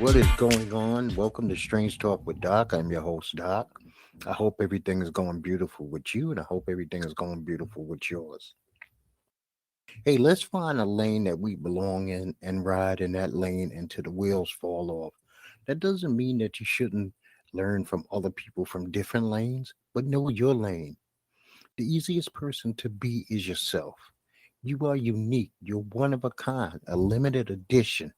What is going on? Welcome to Strange Talk with Doc. I'm your host, Doc. I hope everything is going beautiful with you, and I hope everything is going beautiful with yours. Hey, let's find a lane that we belong in and ride in that lane until the wheels fall off. That doesn't mean that you shouldn't learn from other people from different lanes, but know your lane. The easiest person to be is yourself. You are unique. You're one of a kind, a limited edition.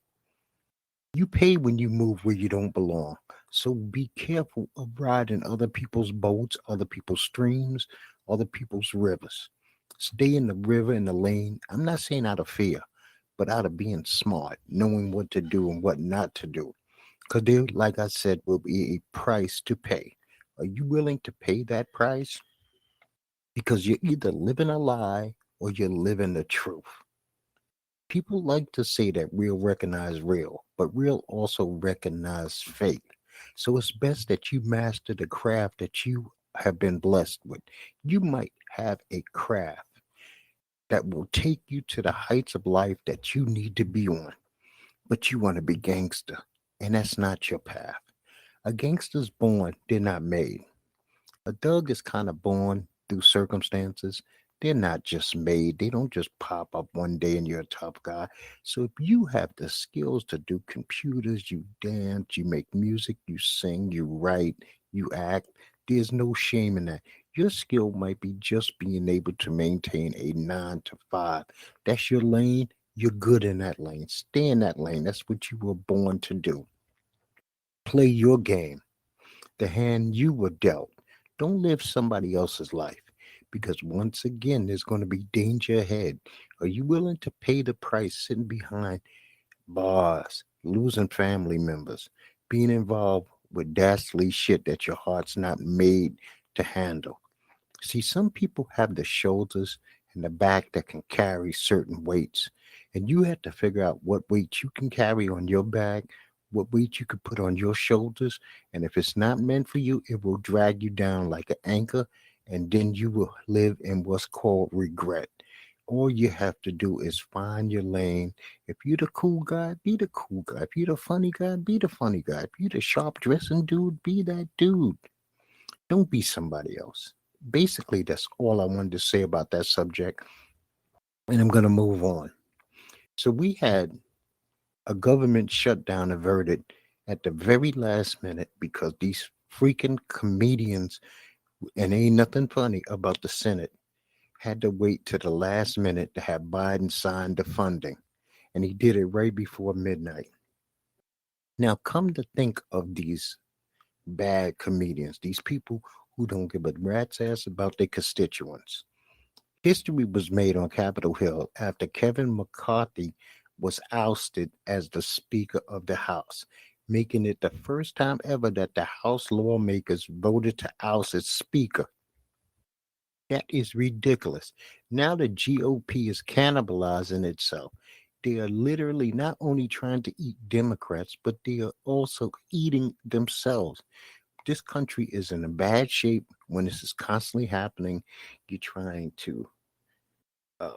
You pay when you move where you don't belong. So be careful of riding other people's boats, other people's streams, other people's rivers. Stay in the river in the lane. I'm not saying out of fear, but out of being smart, knowing what to do and what not to do. Because there, like I said, will be a price to pay. Are you willing to pay that price? Because you're either living a lie or you're living the truth. People like to say that real recognize real, but real also recognize fake. So it's best that you master the craft that you have been blessed with. You might have a craft that will take you to the heights of life that you need to be on, but you want to be gangster, and that's not your path. A gangster's born, they're not made. A thug is kind of born through circumstances. They're not just made. They don't just pop up one day and you're a tough guy. So if you have the skills to do computers, you dance, you make music, you sing, you write, you act, there's no shame in that. Your skill might be just being able to maintain a 9 to 5. That's your lane. You're good in that lane. Stay in that lane. That's what you were born to do. Play your game, the hand you were dealt. Don't live somebody else's life because once again, there's going to be danger ahead. Are you willing to pay the price sitting behind bars, losing family members, being involved with dastardly shit that your heart's not made to handle? See, some people have the shoulders and the back that can carry certain weights, and you have to figure out what weight you can carry on your back, what weight you could put on your shoulders, and if it's not meant for you, it will drag you down like an anchor, and then you will live in what's called regret. All you have to do is find your lane. If you're the cool guy, be the cool guy. If you're the funny guy, be the funny guy. If you're the sharp dressing dude, be that dude. Don't be somebody else. Basically, that's all I wanted to say about that subject. And I'm going to move on. So, we had a government shutdown averted at the very last minute because these freaking comedians, and ain't nothing funny about the Senate, had to wait to the last minute to have Biden sign the funding. And he did it right before midnight. Now, come to think of these bad comedians, these people who don't give a rat's ass about their constituents. History was made on Capitol Hill after Kevin McCarthy was ousted as the Speaker of the House, making it the first time ever that the House lawmakers voted to oust its Speaker. That is ridiculous. Now the GOP is cannibalizing itself. They are literally not only trying to eat Democrats, but they are also eating themselves. This country is in a bad shape when this is constantly happening. You're trying to uh,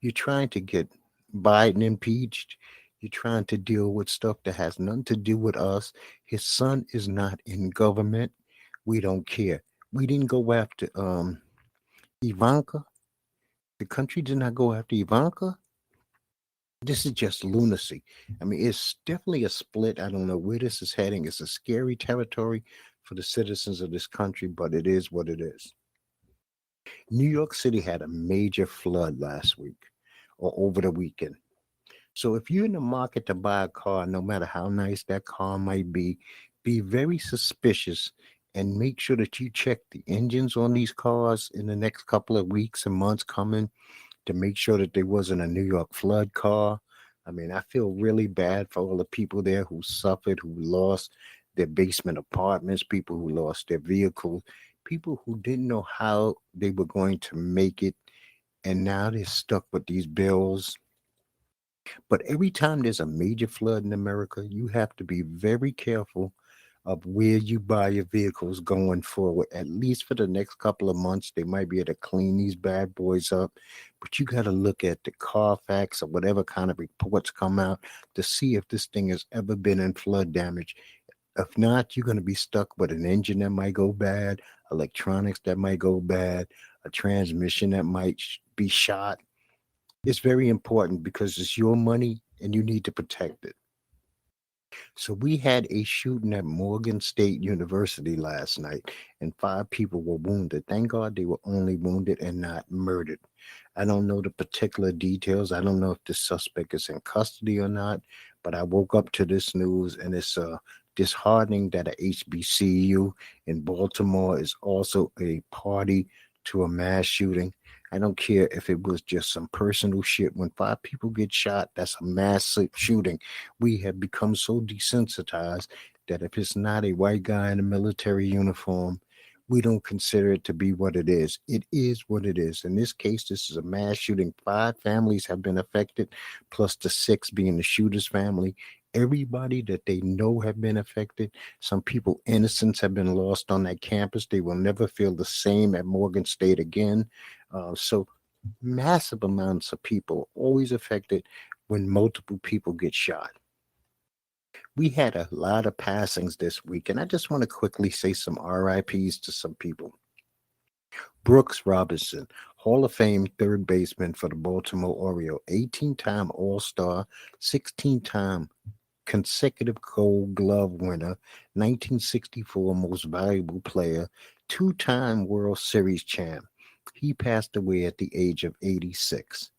you're trying to get Biden impeached. You're trying to deal with stuff that has nothing to do with us. His son is not in government. We don't care. We didn't go after Ivanka. The country did not go after Ivanka. This is just lunacy. I mean, it's definitely a split. I don't know where this is heading. It's a scary territory for the citizens of this country, but it is what it is. New York City had a major flood last week or over the weekend. So if you're in the market to buy a car, no matter how nice that car might be very suspicious and make sure that you check the engines on these cars in the next couple of weeks and months coming to make sure that there wasn't a New York flood car. I mean, I feel really bad for all the people there who suffered, who lost their basement apartments, people who lost their vehicles, people who didn't know how they were going to make it, and now they're stuck with these bills. But every time there's a major flood in America, you have to be very careful of where you buy your vehicles going forward. At least for the next couple of months, they might be able to clean these bad boys up. But you got to look at the Carfax or whatever kind of reports come out to see if this thing has ever been in flood damage. If not, you're going to be stuck with an engine that might go bad, electronics that might go bad, a transmission that might be shot. It's very important because it's your money and you need to protect it. So we had a shooting at Morgan State University last night, and 5 people were wounded. Thank God they were only wounded and not murdered. I don't know the particular details. I don't know if the suspect is in custody or not, but I woke up to this news and it's disheartening that a HBCU in Baltimore is also a party to a mass shooting. I don't care if it was just some personal shit. When 5 people get shot, that's a mass shooting. We have become so desensitized that if it's not a white guy in a military uniform, we don't consider it to be what it is. It is what it is. In this case, this is a mass shooting. 5 families have been affected, plus the 6 being the shooter's family. Everybody that they know have been affected. Some people, innocents, have been lost on that campus. They will never feel the same at Morgan State again. So, massive amounts of people always affected when multiple people get shot. We had a lot of passings this week, and I just want to quickly say some RIPs to some people. Brooks Robinson, Hall of Fame third baseman for the Baltimore Orioles, 18-time All-Star, 16-time consecutive Gold Glove winner, 1964 Most Valuable Player, 2-time World Series champ. He passed away at the age of 86.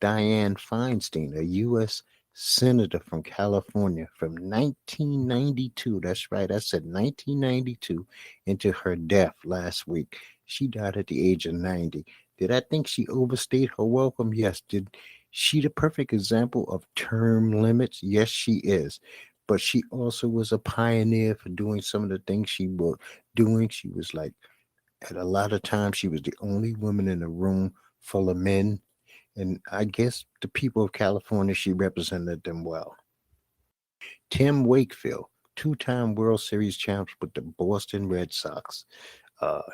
Dianne Feinstein, a U.S. Senator from California from 1992. That's right, I said 1992 into her death last week. She died at the age of 90. Did I think she overstayed her welcome? Yes. Did she the perfect example of term limits? Yes, she is. But she also was a pioneer for doing some of the things she was doing. She was like, at a lot of times, she was the only woman in a room full of men. And I guess the people of California, she represented them well. Tim Wakefield, 2-time World Series champs with the Boston Red Sox.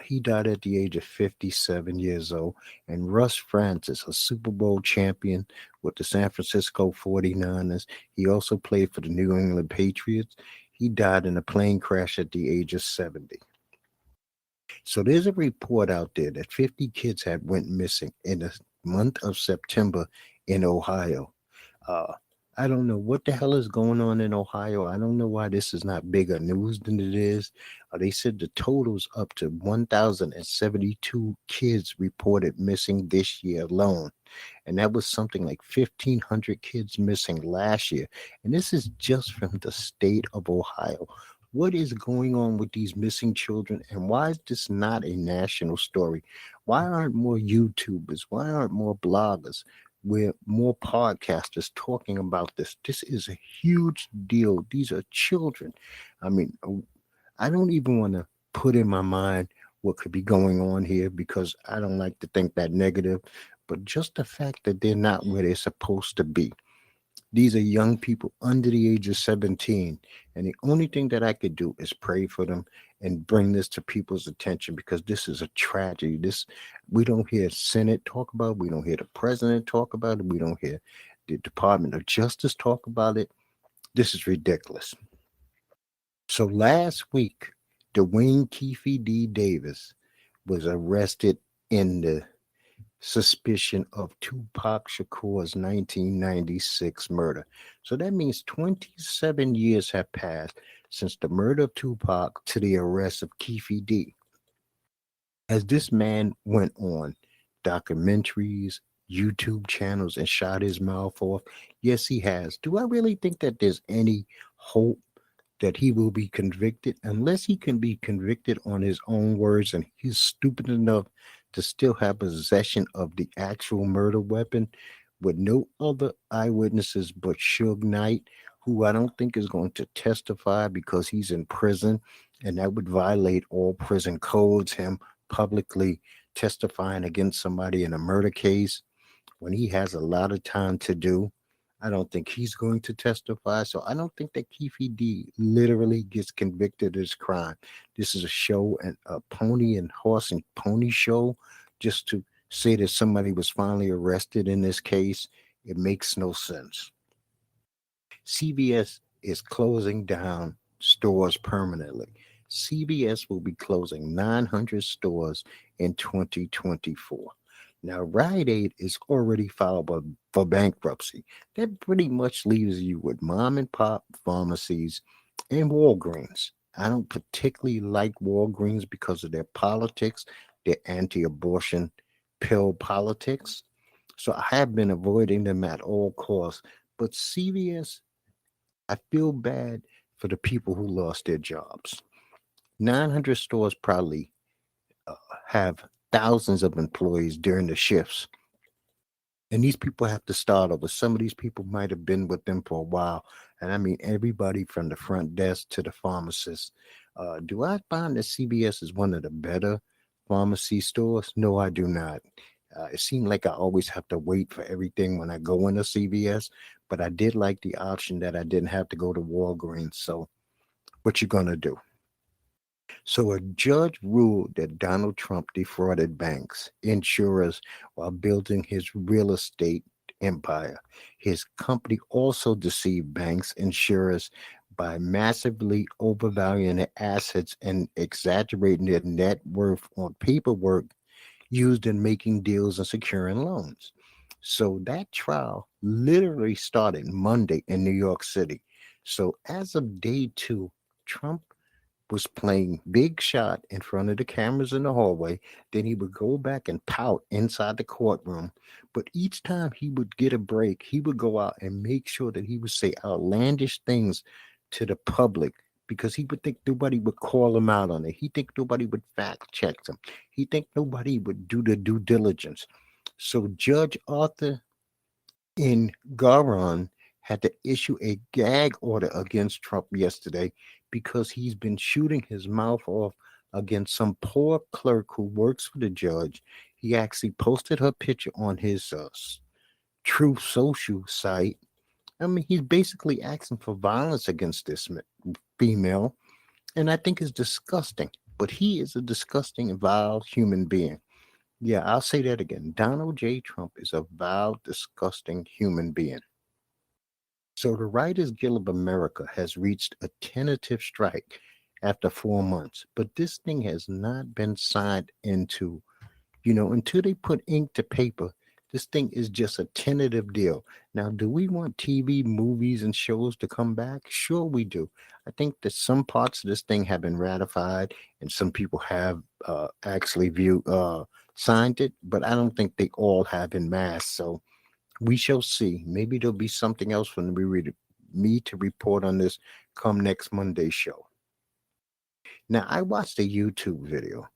He died at the age of 57 years old. And Russ Francis, a Super Bowl champion with the San Francisco 49ers. He also played for the New England Patriots. He died in a plane crash at the age of 70. So there's a report out there that 50 kids had went missing in the month of September in Ohio. Uh, I don't know what the hell is going on in Ohio. I don't know why this is not bigger news than it is. They said the total's up to 1,072 kids reported missing this year alone. And that was something like 1,500 kids missing last year. And this is just from the state of Ohio. What is going on with these missing children, and why is this not a national story? Why aren't more YouTubers? Why aren't more bloggers? Where more podcasters talking about this? This is a huge deal. These are children. I mean, I don't even want to put in my mind what could be going on here because I don't like to think that negative. But just the fact that they're not where they're supposed to be. These are young people under the age of 17. And the only thing that I could do is pray for them and bring this to people's attention because this is a tragedy. This we don't hear Senate talk about it. We don't hear the president talk about it. We don't hear the Department of Justice talk about it. This is ridiculous. So last week, Dwayne Keefe D. Davis was arrested in the suspicion of Tupac Shakur's 1996 murder. So that means 27 years have passed since the murder of Tupac to the arrest of Keefe D. As this man went on documentaries, YouTube channels, and shot his mouth off, yes, he has. Do I really think that there's any hope that he will be convicted unless he can be convicted on his own words and he's stupid enough to still have possession of the actual murder weapon with no other eyewitnesses but Suge Knight, who I don't think is going to testify because he's in prison, and that would violate all prison codes, him publicly testifying against somebody in a murder case when he has a lot of time to do. I don't think he's going to testify. So I don't think that Keefe D literally gets convicted of this crime. This is a show and a pony and horse and pony show just to say that somebody was finally arrested in this case. It makes no sense. CVS is closing down stores permanently. CVS will be closing 900 stores in 2024. Now, Rite Aid is already filed for bankruptcy. That pretty much leaves you with mom and pop pharmacies and Walgreens. I don't particularly like Walgreens because of their politics, their anti abortion pill politics. So I have been avoiding them at all costs. But CVS, I feel bad for the people who lost their jobs. 900 stores probably uh, have thousands of employees during the shifts. And these people have to start over. Some of these people might have been with them for a while. And I mean, everybody from the front desk to the pharmacist. Do I find that CVS is one of the better pharmacy stores? No, I do not. It seemed like I always have to wait for everything when I go into CVS, but I did like the option that I didn't have to go to Walgreens. So, what you gonna do? So a judge ruled that Donald Trump defrauded banks, insurers, while building his real estate empire. His company also deceived banks, insurers by massively overvaluing their assets and exaggerating their net worth on paperwork used in making deals and securing loans. So that trial literally started Monday in New York City. So as of day two, Trump was playing big shot in front of the cameras in the hallway. Then he would go back and pout inside the courtroom. But each time he would get a break, he would go out and make sure that he would say outlandish things to the public because he would think nobody would call him out on it. He think nobody would fact check him. He think nobody would do the due diligence. So Judge Arthur in Garon had to issue a gag order against Trump yesterday because he's been shooting his mouth off against some poor clerk who works for the judge. He actually posted her picture on his True Social site. I mean, he's basically asking for violence against this female, and I think it's disgusting. But he is a disgusting, vile human being. Yeah, I'll say that again. Donald J. Trump is a vile, disgusting human being. So the Writers Guild of America has reached a tentative strike after 4 months, but this thing has not been signed into, until they put ink to paper. This thing is just a tentative deal. Now, do we want TV, movies, and shows to come back? Sure, we do. I think that some parts of this thing have been ratified, and some people have actually signed it, but I don't think they all have in mass. So we shall see. Maybe there'll be something else from me to report on this come next Monday's show. Now, I watched a YouTube video.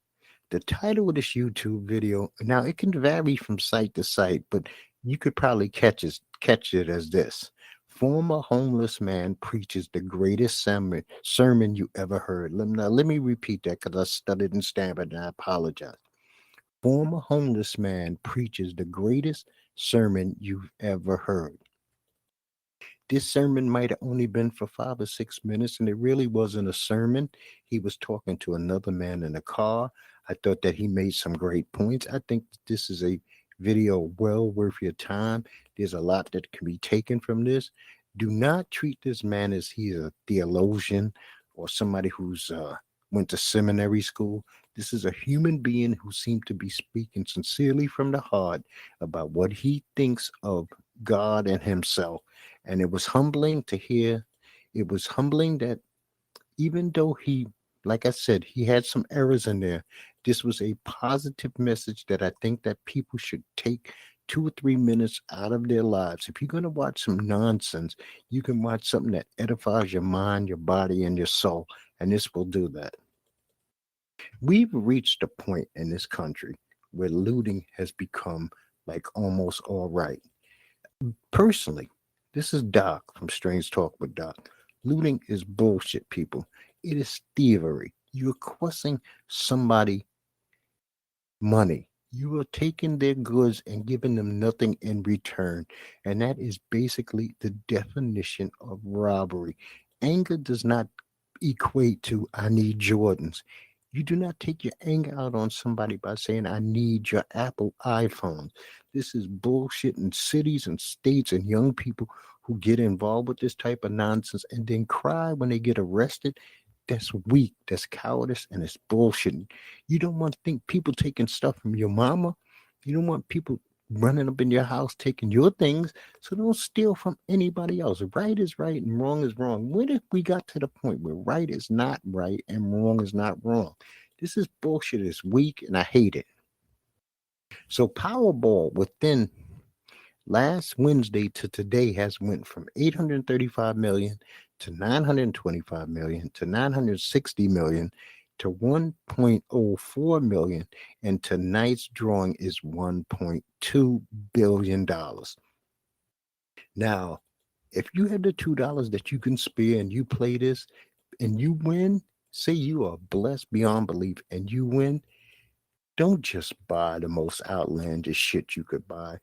The title of this YouTube video, now it can vary from site to site, but you could probably catch it as this. Former homeless man preaches the greatest sermon you ever heard. Let me repeat that because I stuttered and stammered and I apologize. Former homeless man preaches the greatest sermon you've ever heard. This sermon might have only been for 5 or 6 minutes, and it really wasn't a sermon. He was talking to another man in a car. I thought that he made some great points. I think this is a video well worth your time. There's a lot that can be taken from this. Do not treat this man as he's a theologian or somebody who's went to seminary school. This is a human being who seemed to be speaking sincerely from the heart about what he thinks of God and himself. And it was humbling to hear. It was humbling that even though he, like I said, he had some errors in there, this was a positive message that I think that people should take 2 or 3 minutes out of their lives. If you're going to watch some nonsense, you can watch something that edifies your mind, your body, and your soul. And this will do that. We've reached a point in this country where looting has become like almost all right. Personally, this is Doc from Strange Talk with Doc. Looting is bullshit, people. It is thievery. You're costing somebody money. You are taking their goods and giving them nothing in return. And that is basically the definition of robbery. Anger does not equate to I need Jordans. You do not take your anger out on somebody by saying I need your Apple iPhone. This is bullshit in cities and states and young people who get involved with this type of nonsense and then cry when they get arrested. That's weak, that's cowardice, and it's bullshit. You don't want to think people taking stuff from your mama. You don't want people running up in your house taking your things. So don't steal from anybody else. Right is right and wrong is wrong. When if we got to the point where right is not right and wrong is not wrong? This is bullshit. It's weak and I hate it. So Powerball within last Wednesday to today has went from 835 million to 925 million to 960 million to 1.04 million, and tonight's drawing is 1.2 billion dollars. Now, if you have the $2 that you can spare and you play this and you win, say you are blessed beyond belief and you win, don't just buy the most outlandish shit you could buy.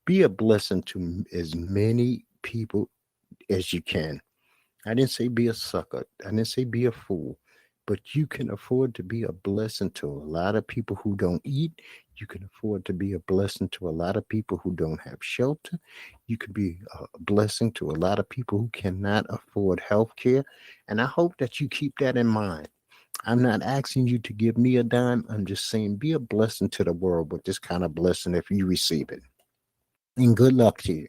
Be a blessing to as many people as you can. I didn't say be a sucker. I didn't say be a fool. But you can afford to be a blessing to a lot of people who don't eat. You can afford to be a blessing to a lot of people who don't have shelter. You could be a blessing to a lot of people who cannot afford health care. And I hope that you keep that in mind. I'm not asking you to give me a dime. I'm just saying be a blessing to the world with this kind of blessing if you receive it. And good luck to you.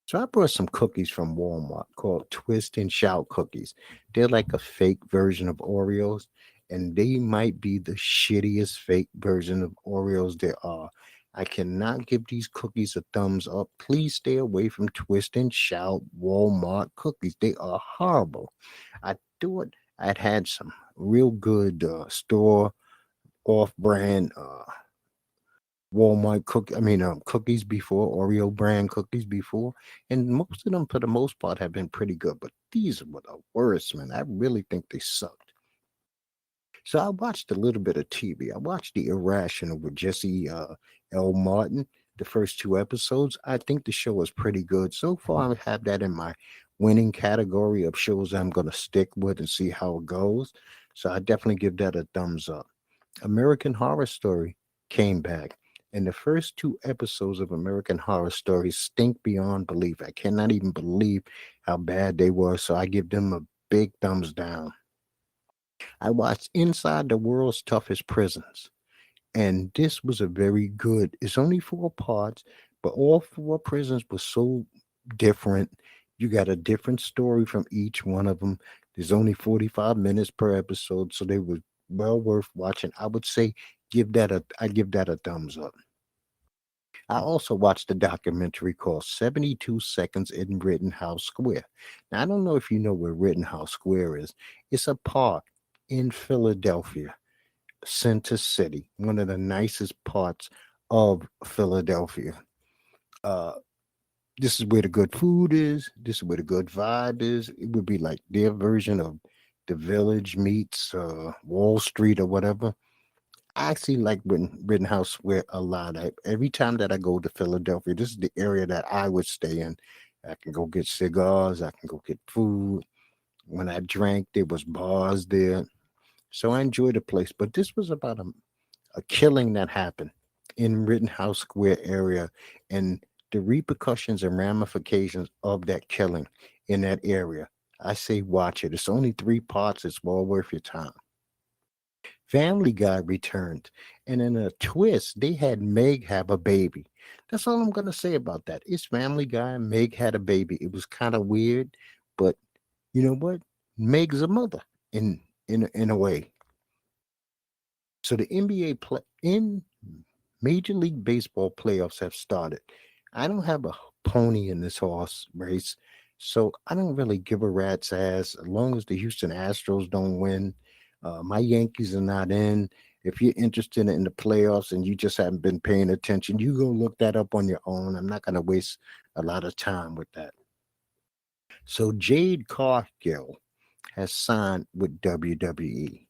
So I brought some cookies from Walmart called Twist and Shout cookies. They're like a fake version of Oreos, and they might be the shittiest fake version of Oreos there are. I cannot give these cookies a thumbs up. Please stay away from Twist and Shout Walmart cookies. They are horrible. I thought I'd had some real good store off-brand Walmart cookies before, Oreo brand cookies before, and most of them for the most part have been pretty good. But these were the worst, man. I really think they sucked. So I watched a little bit of TV. I watched The Irrational with Jesse L. Martin. The first two episodes. I think the show is pretty good. So far, I have that in my winning category of shows I'm going to stick with and see how it goes. So I definitely give that a thumbs up. American Horror Story came back. And the first two episodes of American Horror Story stink beyond belief. I cannot even believe how bad they were. So I give them a big thumbs down. I watched Inside the World's Toughest Prisons. And this was a very good, it's only 4 parts, but all 4 prisons were so different. You got a different story from each one of them. There's only 45 minutes per episode, so they were well worth watching. I would say I give that a thumbs up. I also watched a documentary called 72 Seconds in Rittenhouse Square. Now, I don't know if you know where Rittenhouse Square is. It's a park in Philadelphia, Center City, one of the nicest parts of Philadelphia. Uh, this is where the good food is. This is where the good vibe is. It would be like their version of the Village meets Wall Street or whatever. I actually like Rittenhouse Square a lot. Every time that I go to Philadelphia, this is the area that I would stay in. I can go get cigars. I can go get food. When I drank, there was bars there. So I enjoyed the place. But this was about a killing that happened in Rittenhouse Square area and the repercussions and ramifications of that killing in that area. I say watch it. It's only 3 parts. It's well worth your time. Family Guy returned, and in a twist, they had Meg have a baby. That's all I'm gonna say about that. It's Family Guy. Meg had a baby. It was kind of weird, but you know what? Meg's a mother in a way. So the NBA play in Major League Baseball playoffs have started. I don't have a pony in this horse race, so I don't really give a rat's ass as long as the Houston Astros don't win. My Yankees are not in. If you're interested in the playoffs and you just haven't been paying attention, you go look that up on your own. I'm not going to waste a lot of time with that. So Jade Cargill has signed with WWE.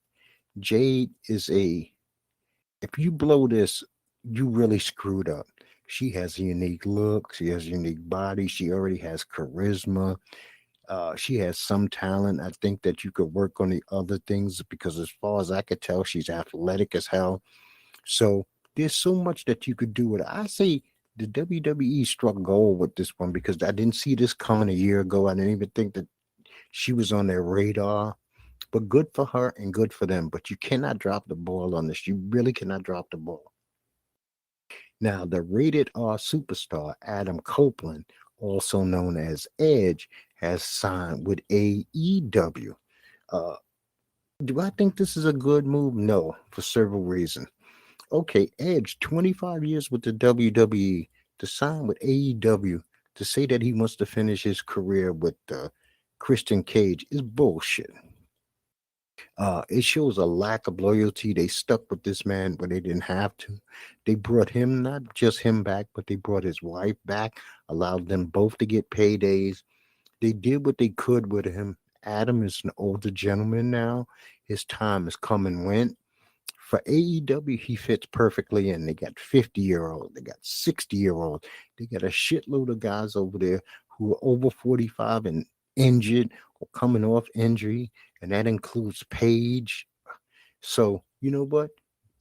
Jade is if you blow this you really screwed up. She has a unique look. She has a unique body. She already has charisma. She has some talent. I think that you could work on the other things because, as far as I could tell, she's athletic as hell. So there's so much that you could do with it. I say the WWE struck gold with this one because I didn't see this coming a year ago. I didn't even think that she was on their radar. But good for her and good for them. But you cannot drop the ball on this. You really cannot drop the ball. Now, the rated R superstar Adam Copeland, also known as Edge, has signed with AEW. Uh, do I think this is a good move? No, for several reasons. Okay, Edge, 25 years with the WWE, to sign with AEW, to say that he wants to finish his career with Christian Cage is bullshit. It shows a lack of loyalty. They stuck with this man when they didn't have to. They brought him, not just him back, but they brought his wife back, allowed them both to get paydays. They did what they could with him. Adam is an older gentleman now. His time has come and went. For AEW, he fits perfectly in. They got 50-year-olds, they got 60-year-olds, they got a shitload of guys over there who are over 45 and injured or coming off injury, and that includes Paige. So, you know what?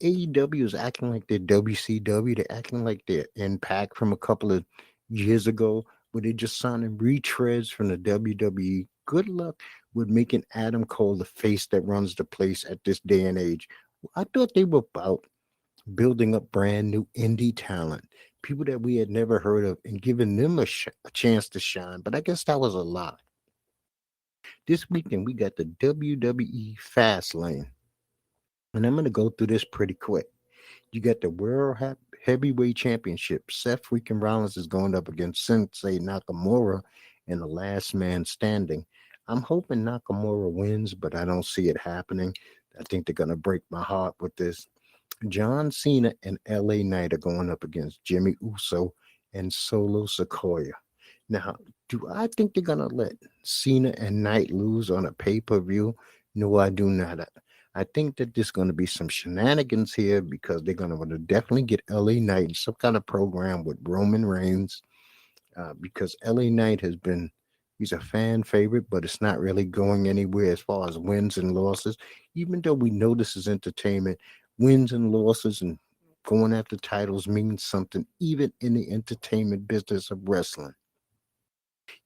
AEW is acting like they're WCW. They're acting like they're Impact from a couple of years ago, where they just signing retreads from the WWE. Good luck with making Adam Cole the face that runs the place at this day and age. I thought they were about building up brand new indie talent, people that we had never heard of, and giving them a chance to shine. But I guess that was a lie. This weekend, we got the WWE Fast Lane, and I'm going to go through this pretty quick. You got the Heavyweight Championship. Seth freaking Rollins is going up against Sensei Nakamura in the last man standing. I'm hoping Nakamura wins, but I don't see it happening. I think they're going to break my heart with this. John Cena and LA Knight are going up against Jimmy Uso and Solo Sequoia. Now, do I think they're going to let Cena and Knight lose on a pay per view? No, I do not. I think that there's going to be some shenanigans here because they're going to want to definitely get LA Knight in some kind of program with Roman Reigns because LA Knight has been, he's a fan favorite, but it's not really going anywhere as far as wins and losses. Even though we know this is entertainment, wins and losses and going after titles means something, even in the entertainment business of wrestling.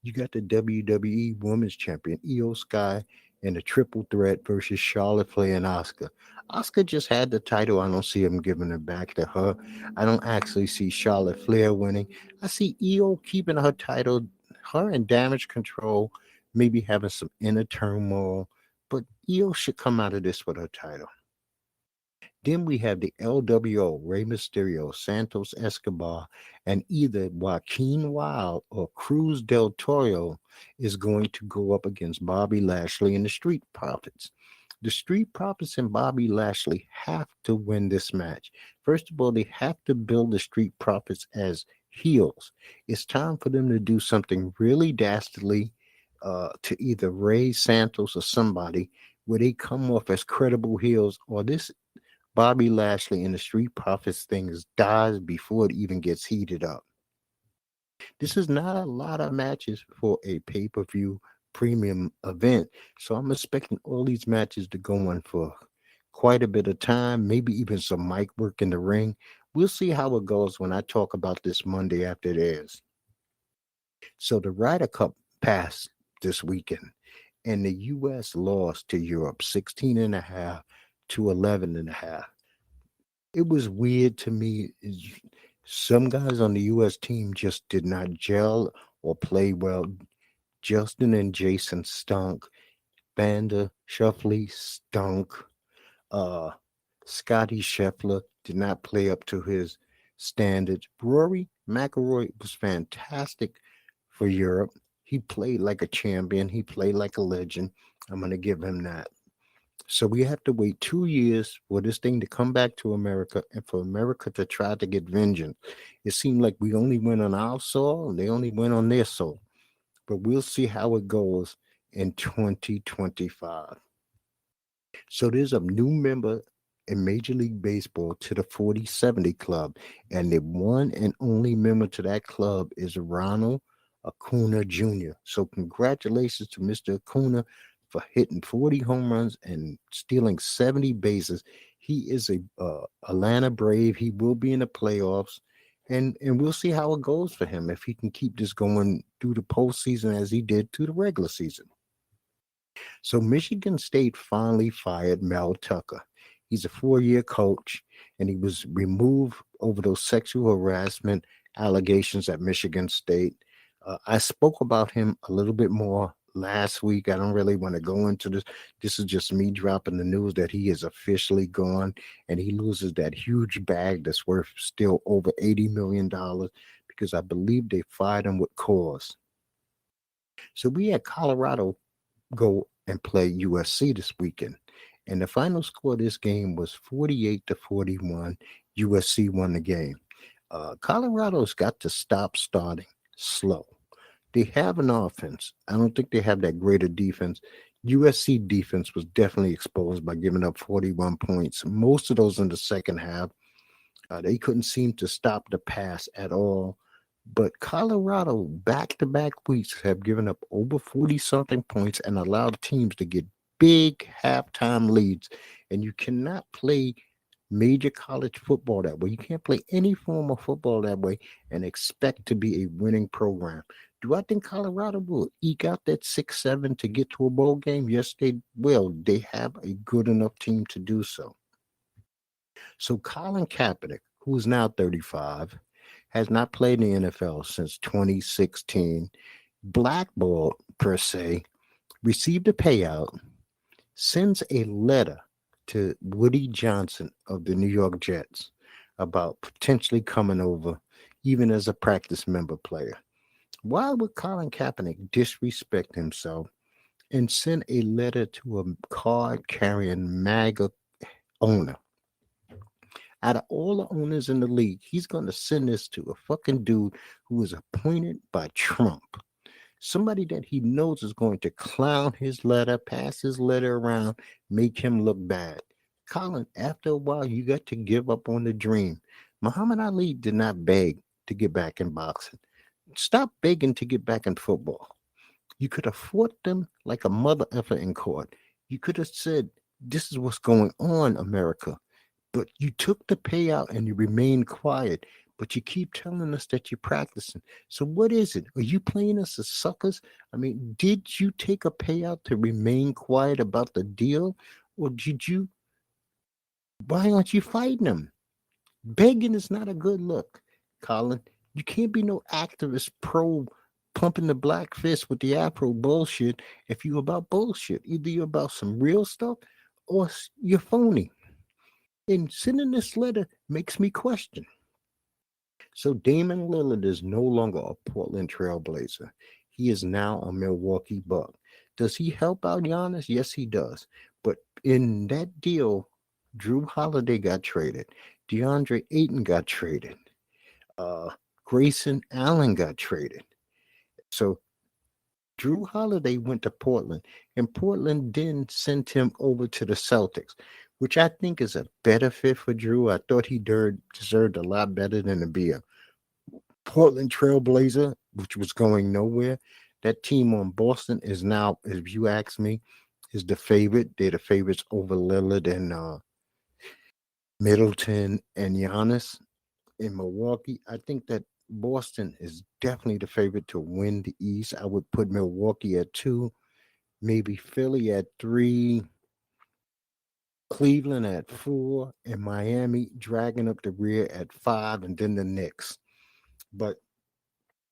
You got the WWE Women's Champion, Io Sky, in a triple threat versus Charlotte Flair and Asuka. Asuka just had the title. I don't see him giving it back to her. I don't actually see Charlotte Flair winning. I see Io keeping her title, her and Damage Control, maybe having some inner turmoil, but Io should come out of this with her title. Then we have the LWO, Rey Mysterio, Santos Escobar, and either Joaquin Wild or Cruz del Toro is going to go up against Bobby Lashley and the Street Profits. The Street Profits and Bobby Lashley have to win this match. First of all, they have to build the Street Profits as heels. It's time for them to do something really dastardly to either Ray Santos or somebody where they come off as credible heels, or this Bobby Lashley and the Street Profits things dies before it even gets heated up. This is not a lot of matches for a pay-per-view premium event, so I'm expecting all these matches to go on for quite a bit of time, maybe even some mic work in the ring. We'll see how it goes when I talk about this Monday after it airs. So the Ryder Cup passed this weekend, and the U.S. lost to Europe 16 and a half to 11 and a half. It was weird to me. Some guys on the U.S. team just did not gel or play well. Justin and Jason stunk. Banda Shuffley stunk. Uh, Scotty Scheffler did not play up to his standards. Rory McIlroy was fantastic for Europe. He played like a champion. He played like a legend. I'm going to give him that. So we have to wait 2 years for this thing to come back to America and for America to try to get vengeance. It seemed like we only went on our soil and they only went on their soil. But we'll see how it goes in 2025. So there's a new member in Major League Baseball to the 40-70 club. And the one and only member to that club is Ronald Acuna Jr. So congratulations to Mr. Acuna for hitting 40 home runs and stealing 70 bases. He is a Atlanta Brave. He will be in the playoffs. And we'll see how it goes for him if he can keep this going through the postseason as he did through the regular season. So Michigan State finally fired Mel Tucker. He's a 4-year coach, and he was removed over those sexual harassment allegations at Michigan State. I spoke about him a little bit more last week. I don't really want to go into this. This is just me dropping the news that he is officially gone, and he loses that huge bag that's worth still over $80 million because I believe they fired him with cause. So we had Colorado go and play USC this weekend. And the final score of this game was 48-41. USC won the game. Colorado's got to stop starting slow. They have an offense. I don't think they have that greater defense. USC defense was definitely exposed by giving up 41 points. Most of those in the second half. They couldn't seem to stop the pass at all. But Colorado, back-to-back weeks, have given up over 40-something points and allowed teams to get big halftime leads. And you cannot play major college football that way. You can't play any form of football that way and expect to be a winning program. Do I think Colorado will eke out that 6-7 to get to a bowl game? Yes, they will. They have a good enough team to do so. So Colin Kaepernick, who is now 35, has not played in the NFL since 2016, blackballed per se, received a payout, sends a letter to Woody Johnson of the New York Jets about potentially coming over, even as a practice member player. Why would Colin Kaepernick disrespect himself and send a letter to a card-carrying MAGA owner? Out of all the owners in the league, he's going to send this to a fucking dude who is appointed by Trump. Somebody that he knows is going to clown his letter, pass his letter around, make him look bad. Colin, after a while, you got to give up on the dream. Muhammad Ali did not beg to get back in boxing. Stop begging to get back in football. You could have fought them like a mother effer in court. You could have said, this is what's going on, America. But you took the payout and you remained quiet. But you keep telling us that you're practicing. So what is it? Are you playing us as suckers? I mean, did you take a payout to remain quiet about the deal? Or why aren't you fighting them? Begging is not a good look, Colin. You can't be no activist pro pumping the black fist with the Afro bullshit if you're about bullshit. Either you're about some real stuff or you're phony. And sending this letter makes me question. So Damian Lillard is no longer a Portland Trailblazer. He is now a Milwaukee Buck. Does he help out Giannis? Yes, he does. But in that deal, Jrue Holiday got traded. DeAndre Ayton got traded. Grayson Allen got traded. So Jrue Holiday went to Portland, and Portland then sent him over to the Celtics, which I think is a better fit for Jrue. I thought he deserved a lot better than to be a Portland Trailblazer, which was going nowhere. That team on Boston is now, if you ask me, is the favorite. They're the favorites over Lillard and Middleton and Giannis. In Milwaukee, I think that Boston is definitely the favorite to win the East. I would put Milwaukee at 2, maybe Philly at 3, Cleveland at 4, and Miami dragging up the rear at 5, and then the Knicks. But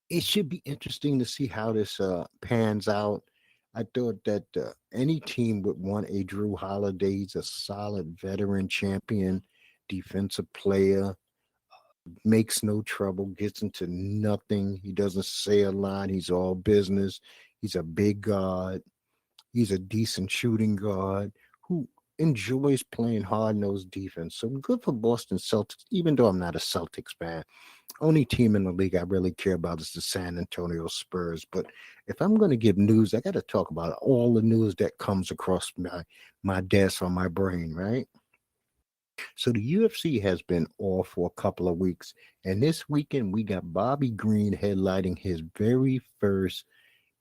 it should be interesting to see how this pans out. I thought that any team would want a Jrue Holiday. He's a solid veteran champion, defensive player, makes no trouble, gets into nothing. He doesn't say a lot. He's all business. He's a big guard. He's a decent shooting guard who enjoys playing hard-nosed defense. So good for Boston Celtics, even though I'm not a Celtics fan. Only team in the league I really care about is the San Antonio Spurs. But if I'm going to give news, I got to talk about all the news that comes across my desk or my brain, right? So the UFC has been off for a couple of weeks, and this weekend we got Bobby Green headlining his very first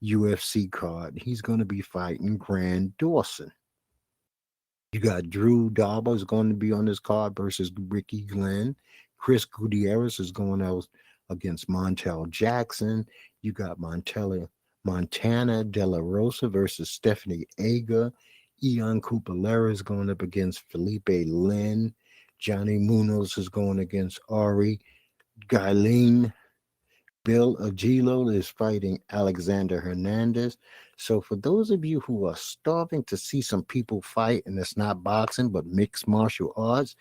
UFC card. He's going to be fighting Grant Dawson. You got Jrue Daba is going to be on this card versus Ricky Glenn. Chris Gutierrez is going out against Montel Jackson. You got Montana De La Rosa versus Stephanie Aga. Ion Cupolera is going up against Felipe Lin. Johnny Munoz is going against Ari Gailin. Bill Agilo is fighting Alexander Hernandez. So, for those of you who are starving to see some people fight, and it's not boxing but mixed martial arts,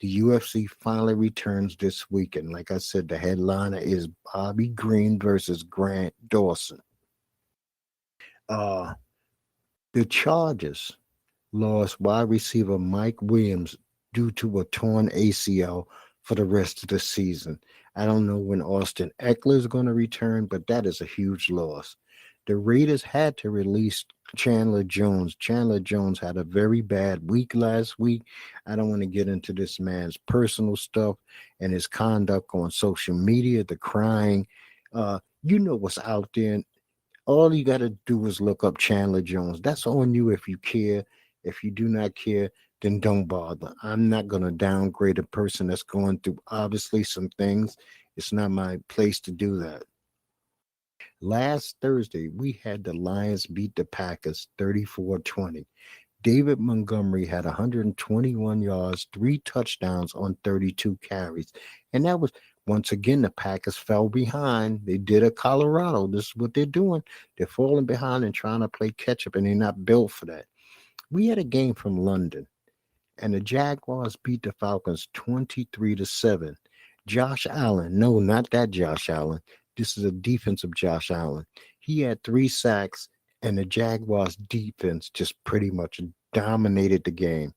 the UFC finally returns this weekend. Like I said, the headliner is Bobby Green versus Grant Dawson. Uh, the Chargers lost wide receiver Mike Williams due to a torn ACL for the rest of the season. I don't know when Austin Eckler is going to return, but that is a huge loss. The Raiders had to release Chandler Jones. Chandler Jones had a very bad week last week. I don't want to get into this man's personal stuff and his conduct on social media, the crying. You know what's out there. All you got to do is look up Chandler Jones. That's on you if you care. If you do not care, then don't bother. I'm not going to downgrade a person that's going through obviously some things. It's not my place to do that. Last Thursday, we had the Lions beat the Packers 34-20. David Montgomery had 121 yards, 3 touchdowns on 32 carries. And that was, once again, the Packers fell behind. They did a Colorado. This is what they're doing. They're falling behind and trying to play catch up, and they're not built for that. We had a game from London, and the Jaguars beat the Falcons 23-7. Josh Allen, no, not that Josh Allen. This is a defensive Josh Allen. He had 3 sacks, and the Jaguars defense just pretty much dominated the game.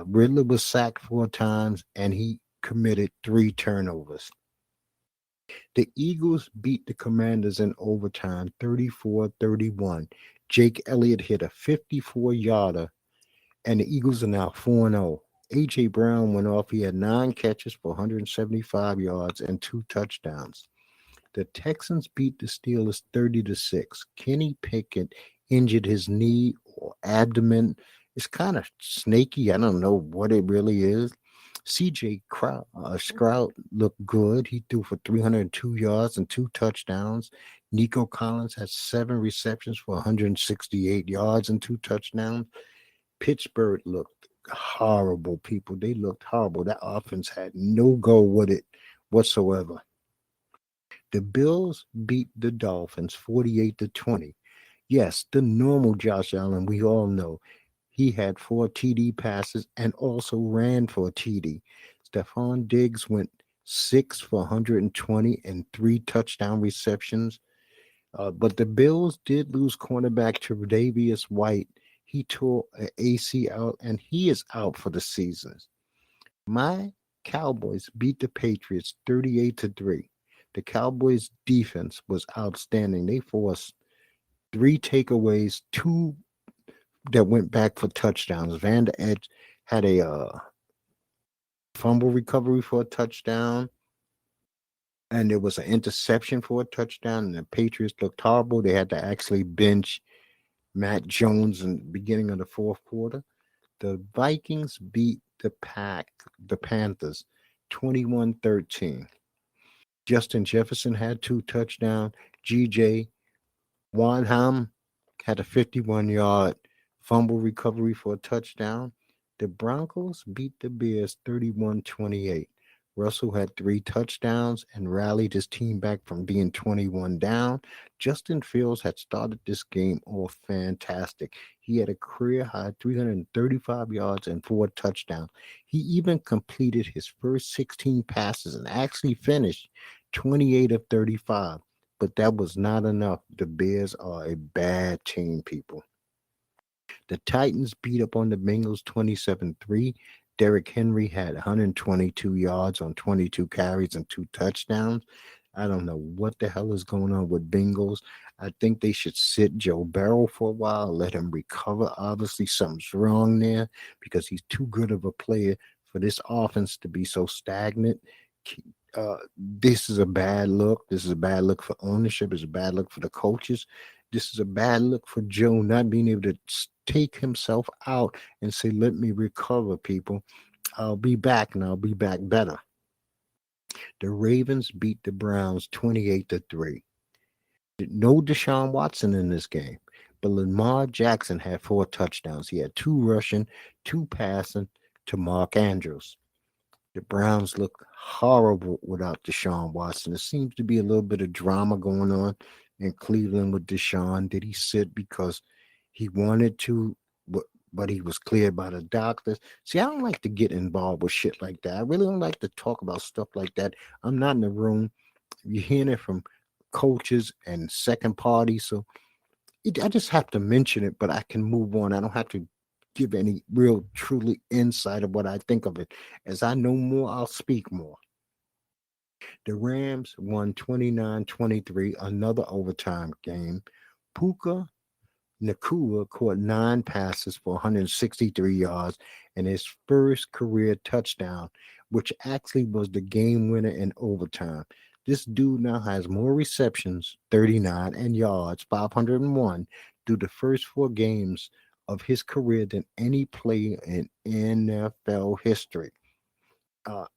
Ridley was sacked 4 times, and he committed 3 turnovers. The Eagles beat the Commanders in overtime 34-31. Jake Elliott hit a 54-yarder, and the Eagles are now 4-0. A.J. Brown went off. He had 9 catches for 175 yards and 2 touchdowns. The Texans beat the Steelers 30-6. Kenny Pickett injured his knee or abdomen. It's kind of snaky. I don't know what it really is. C.J. Stroud looked good. He threw for 302 yards and 2 touchdowns. Nico Collins had 7 receptions for 168 yards and 2 touchdowns. Pittsburgh looked horrible, people. They looked horrible. That offense had no go with it whatsoever. The Bills beat the Dolphins 48-20. Yes, the normal Josh Allen, we all know. He had 4 TD passes and also ran for a TD. Stephon Diggs went 6 for 120 and 3 touchdown receptions. But the Bills did lose cornerback to Tre'Davious White. He tore an ACL and he is out for the season. My Cowboys beat the Patriots 38-3. The Cowboys defense was outstanding. They forced 3 takeaways, 2 that went back for touchdowns. Van Der Edge had a fumble recovery for a touchdown, and there was an interception for a touchdown. And the Patriots looked horrible. They had to actually bench Matt Jones in the beginning of the fourth quarter. The Vikings beat the Panthers 21-13. Justin Jefferson had 2 touchdowns. G.J. Wanham had a 51-yard fumble recovery for a touchdown. The Broncos beat the Bears 31-28. Russell had 3 touchdowns and rallied his team back from being 21 down. Justin Fields had started this game off fantastic. He had a career high 335 yards and 4 touchdowns. He even completed his first 16 passes and actually finished 28 of 35. But that was not enough. The Bears are a bad team, people. The Titans beat up on the Bengals 27-3. Derrick Henry had 122 yards on 22 carries and 2 touchdowns. I don't know what the hell is going on with Bengals. I think they should sit Joe Burrow for a while, let him recover. Obviously, something's wrong there because he's too good of a player for this offense to be so stagnant. This is a bad look. This is a bad look for ownership. It's a bad look for the coaches. This is a bad look for Joe not being able to take himself out and say, let me recover, people. I'll be back and I'll be back better. The Ravens beat the Browns 28-3. No Deshaun Watson in this game, but Lamar Jackson had 4 touchdowns. He had 2 rushing, 2 passing to Mark Andrews. The Browns look horrible without Deshaun Watson. There seems to be a little bit of drama going on in Cleveland with Deshaun. Did he sit because he wanted to, but he was cleared by the doctors? See, I don't like to get involved with shit like that. I really don't like to talk about stuff like that. I'm not in the room. You're hearing it from coaches and second parties. So I just have to mention it, but I can move on. I don't have to give any real truly insight of what I think of it. As I know more, I'll speak more. The Rams won 29-23, another overtime game. Puka Nakua caught 9 passes for 163 yards and his first career touchdown, which actually was the game winner in overtime. This dude now has more receptions, 39, and yards, 501, through the first 4 games of his career than any player in NFL history.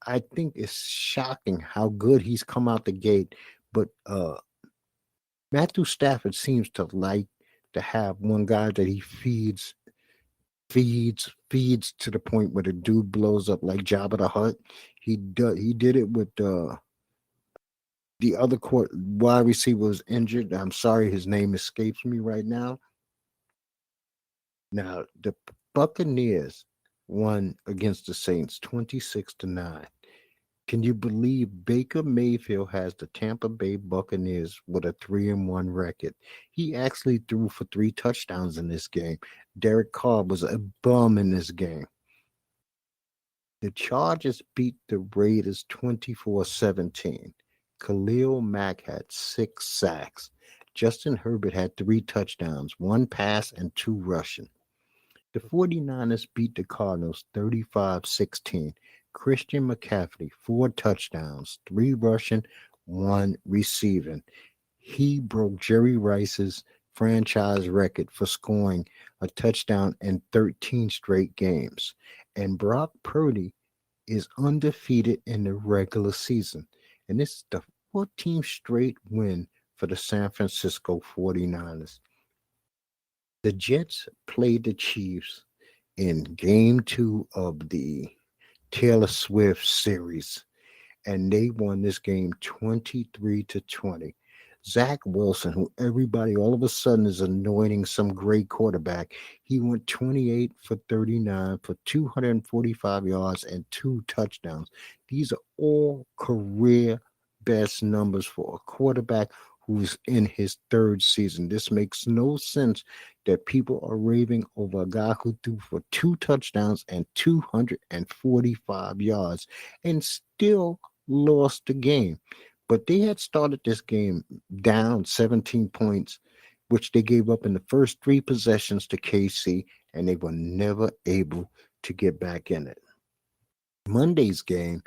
I think it's shocking how good he's come out the gate, but Matthew Stafford seems to like to have one guy that he feeds to the point where the dude blows up like Jabba the Hutt. He did it with the other wide receiver was injured. I'm sorry, his name escapes me right now. Now the Buccaneers won against the Saints 26-9. Can you believe Baker Mayfield has the Tampa Bay Buccaneers with a 3-1 record? He actually threw for 3 touchdowns in this game. Derek Carr was a bum in this game. The Chargers beat the Raiders 24-17. Khalil Mack had 6 sacks. Justin Herbert had 3 touchdowns, 1 pass and 2 rushing. The 49ers beat the Cardinals 35-16. Christian McCaffrey, 4 touchdowns, 3 rushing, 1 receiving. He broke Jerry Rice's franchise record for scoring a touchdown in 13 straight games. And Brock Purdy is undefeated in the regular season. And this is the 14th straight win for the San Francisco 49ers. The Jets played the Chiefs in game 2 of the Taylor Swift series, and they won this game 23-20. Zach Wilson, who everybody all of a sudden is anointing some great quarterback, he went 28 for 39 for 245 yards and 2 touchdowns. These are all career best numbers for a quarterback who's in his 3rd season. This makes no sense that people are raving over a guy who threw for 2 touchdowns and 245 yards and still lost the game. But they had started this game down 17 points, which they gave up in the first 3 possessions to KC, and they were never able to get back in it. Monday's game,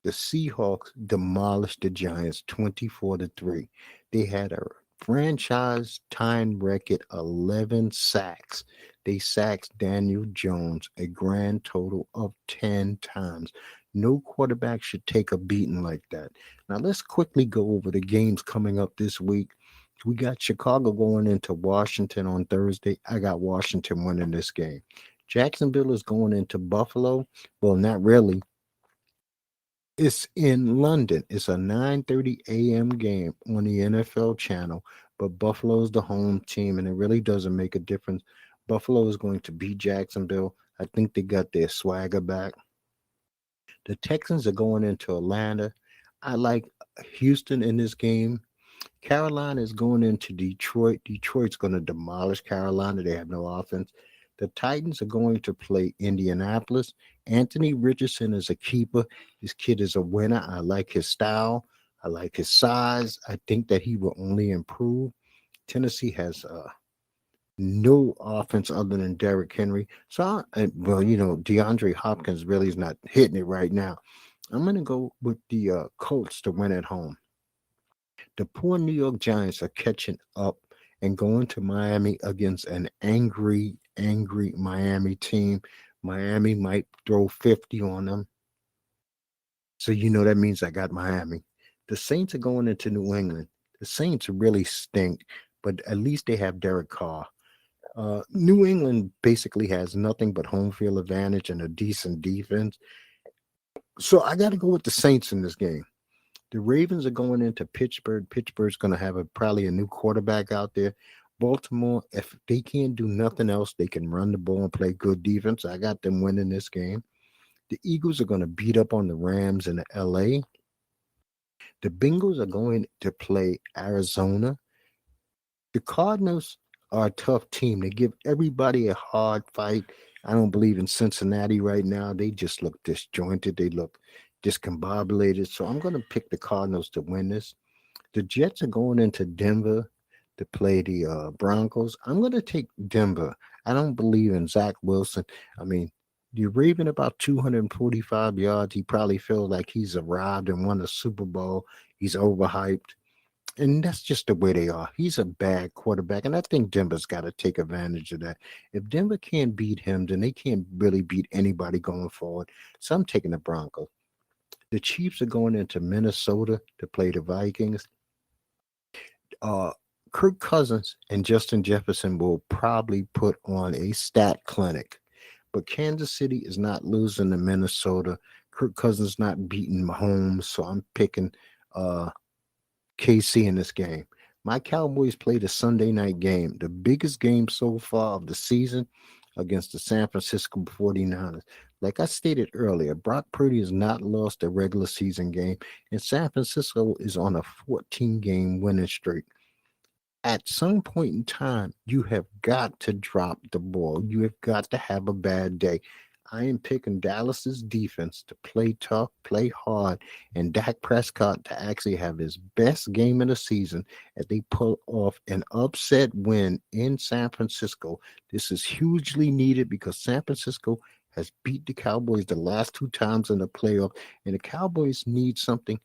the Seahawks demolished the Giants 24-3. They had a franchise time record 11 sacks. They sacked Daniel Jones a grand total of 10 times. No quarterback should take a beating like that. Now let's quickly go over the games coming up this week. We got Chicago going into Washington on Thursday. I got Washington winning this game. Jacksonville is going into Buffalo. Well, not really. It's in London. It's a 9:30 a.m. game on the NFL channel, but Buffalo's the home team, and it really doesn't make a difference. Buffalo is going to beat Jacksonville. I think they got their swagger back. The Texans are going into Atlanta. I like Houston in this game. Carolina is going into Detroit. Detroit's going to demolish Carolina. They have no offense. The Titans are going to play Indianapolis. Anthony Richardson is a keeper. This kid is a winner. I like his style. I like his size. I think that he will only improve. Tennessee has No offense other than Derrick Henry. So, well, DeAndre Hopkins really is not hitting it right now. I'm going to go with the Colts to win at home. The poor New York Giants are catching up and going to Miami against an angry, angry Miami team. Miami might throw 50 on them. So, that means I got Miami. The Saints are going into New England. The Saints really stink, but at least they have Derek Carr. New England basically has nothing but home field advantage and a decent defense. So I got to go with the Saints in this game. The Ravens are going into Pittsburgh. Pittsburgh's going to have probably a new quarterback out there. Baltimore, if they can't do nothing else, they can run the ball and play good defense. I got them winning this game. The Eagles are going to beat up on the Rams in LA. The Bengals are going to play Arizona. The Cardinals are a tough team. They give everybody a hard fight. I don't believe in Cincinnati right now. They just look disjointed. They look discombobulated. So I'm going to pick the Cardinals to win this. The Jets are going into Denver to play the Broncos. I'm going to take Denver. I don't believe in Zach Wilson. I mean, you're raving about 245 yards. He probably feels like he's arrived and won a Super Bowl. He's overhyped. And that's just the way they are. He's a bad quarterback, and I think Denver's got to take advantage of that. If Denver can't beat him, then they can't really beat anybody going forward. So I'm taking the Broncos. The Chiefs are going into Minnesota to play the Vikings. Uh, Kirk Cousins and Justin Jefferson will probably put on a stat clinic, but Kansas City is not losing to Minnesota. Kirk Cousins not beating Mahomes, so I'm picking KC in this game. My Cowboys played a Sunday night game, the biggest game so far of the season against the San Francisco 49ers. Like I stated earlier, Brock Purdy has not lost a regular season game, and San Francisco is on a 14-game winning streak. At some point in time, you have got to drop the ball. You have got to have a bad day. I am picking Dallas's defense to play tough, play hard, and Dak Prescott to actually have his best game of the season as they pull off an upset win in San Francisco. This is hugely needed because San Francisco has beat the Cowboys the last two times in the playoff, and the Cowboys need something,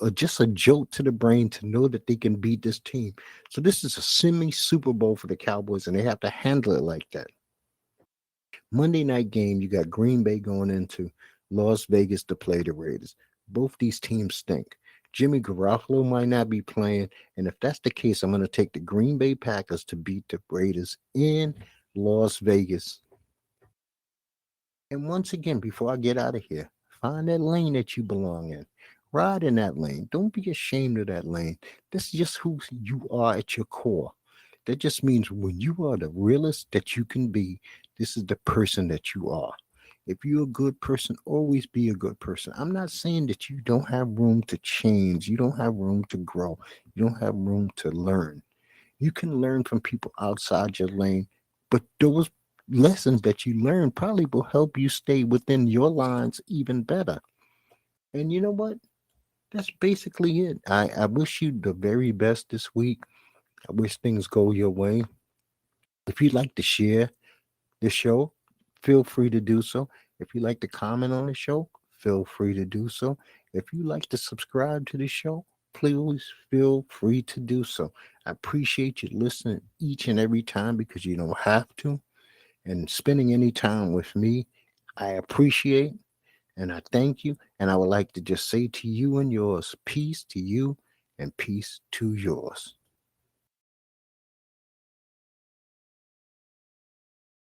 a just a jolt to the brain to know that they can beat this team. So this is a semi Super Bowl for the Cowboys, and they have to handle it like that. Monday night game, you got Green Bay going into Las Vegas to play the Raiders. Both these teams stink. Jimmy Garoppolo might not be playing, and if that's the case, I'm going to take the Green Bay Packers to beat the Raiders in Las Vegas. And once again, before I get out of here, find that lane that you belong in. Ride in that lane. Don't be ashamed of that lane. This is just who you are at your core. That just means when you are the realest that you can be, this is the person that you are. If you're a good person, always be a good person. I'm not saying that you don't have room to change. You don't have room to grow. You don't have room to learn. You can learn from people outside your lane, but those lessons that you learn probably will help you stay within your lines even better. And you know what? That's basically it. I wish you the very best this week. I wish things go your way. If you'd like to share the show, feel free to do so. If you'd like to comment on the show, feel free to do so. If you'd like to subscribe to the show, please feel free to do so. I appreciate you listening each and every time because you don't have to. And spending any time with me, I appreciate and I thank you. And I would like to just say to you and yours, peace to you and peace to yours.